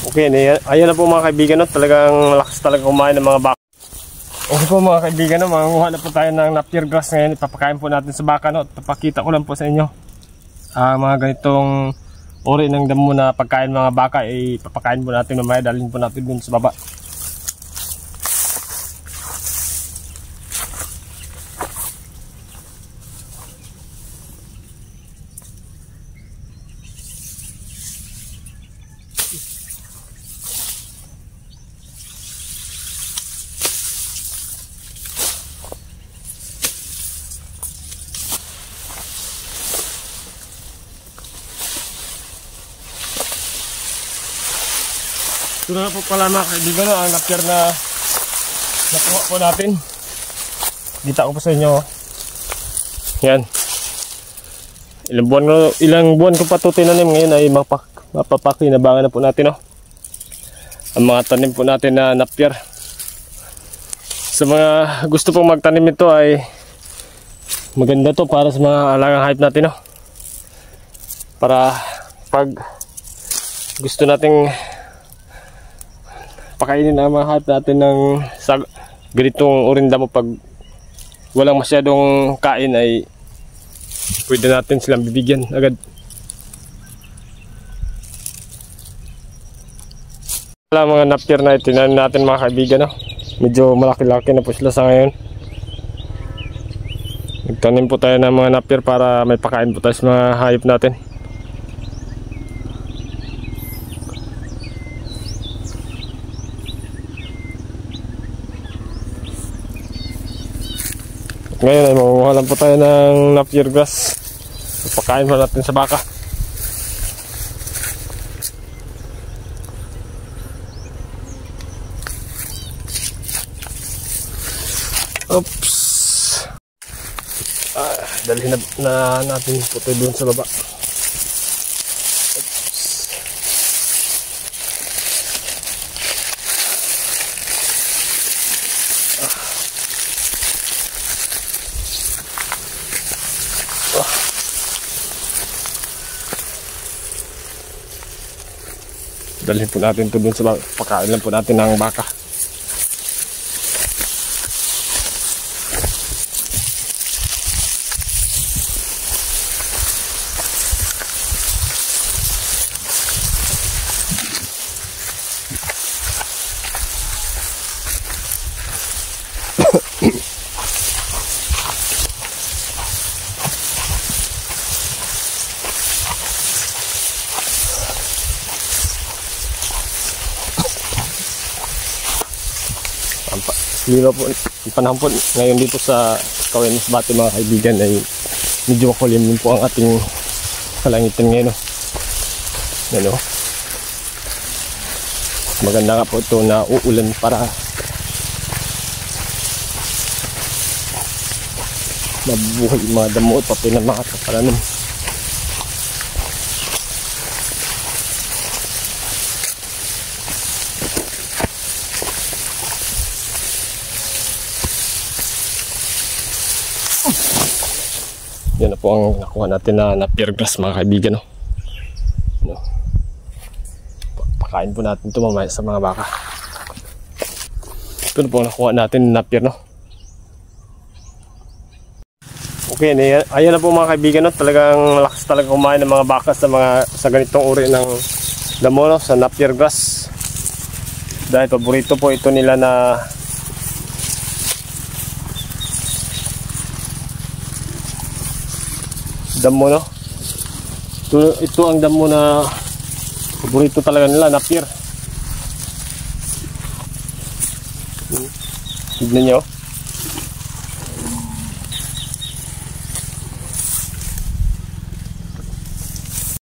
Okay, ayan na po mga kaibigan, no? Talagang lakas talaga kumain ng mga baka. Okay po mga kaibigan, no? Mangunguha na po tayo ng napier grass ngayon. Ipapakain po natin sa baka, no? Papakita ko lang po sa inyo mga ganitong uri ng damo na pagkain mga baka. Ipapakain po natin mamaya, dalhin po natin dun sa baba. Ito na po pala mga kaibigan, ang napier na nakuha po natin. Kita ko po sa inyo. Yan. Ilang buwan ko pa ito tinanim, ngayon ay mapapakinabangan na po natin, no? Ang mga tanim po natin na napier. Sa mga gusto pong magtanim ito ay maganda to para sa mga alagang hayop natin, no? Para pag gusto nating pakainin ang mga hayop natin ng ganitong uring damo, pag walang masyadong kain ay pwede natin silang bibigyan agad. Mga napier na tinanim natin mga kaibigan, no? Medyo malaki-laki na po sila sa ngayon. Nagtanim po tayo ng mga napier para may pakain po tayo sa mga hayop natin. Ngayon ay mangunguha lang po tayo ng napier grass. Pakain po natin sa baka. Oops. Dalhin na natin po tayo doon sa baba. Dalhin po natin ito dun sa baka. Pakain lang po natin ng baka. Lilo po, panahon po ngayon dito sa Kawayan Masbate mga kaibigan ay medyo makulim din po ang ating kalangitan ngayon, no? Yan, no? Maganda nga po ito na uulan para mabuhay yung mga damo at pati ng mga kapalanan. Yan na po ang nakuha natin na napier grass mga kaibigan, no? No. Pakain po natin ito mamaya sa mga baka. Ito na po ang nakuha natin na napier, no? Okay, ayan na po mga kaibigan, no? Talagang malakas talaga kumain ng mga baka sa ganitong uri ng damo, no? Sa napier grass. Dahil paborito po ito nila na damo, no? Ito ang damo na paborito talaga nila, napier. Tignan nyo.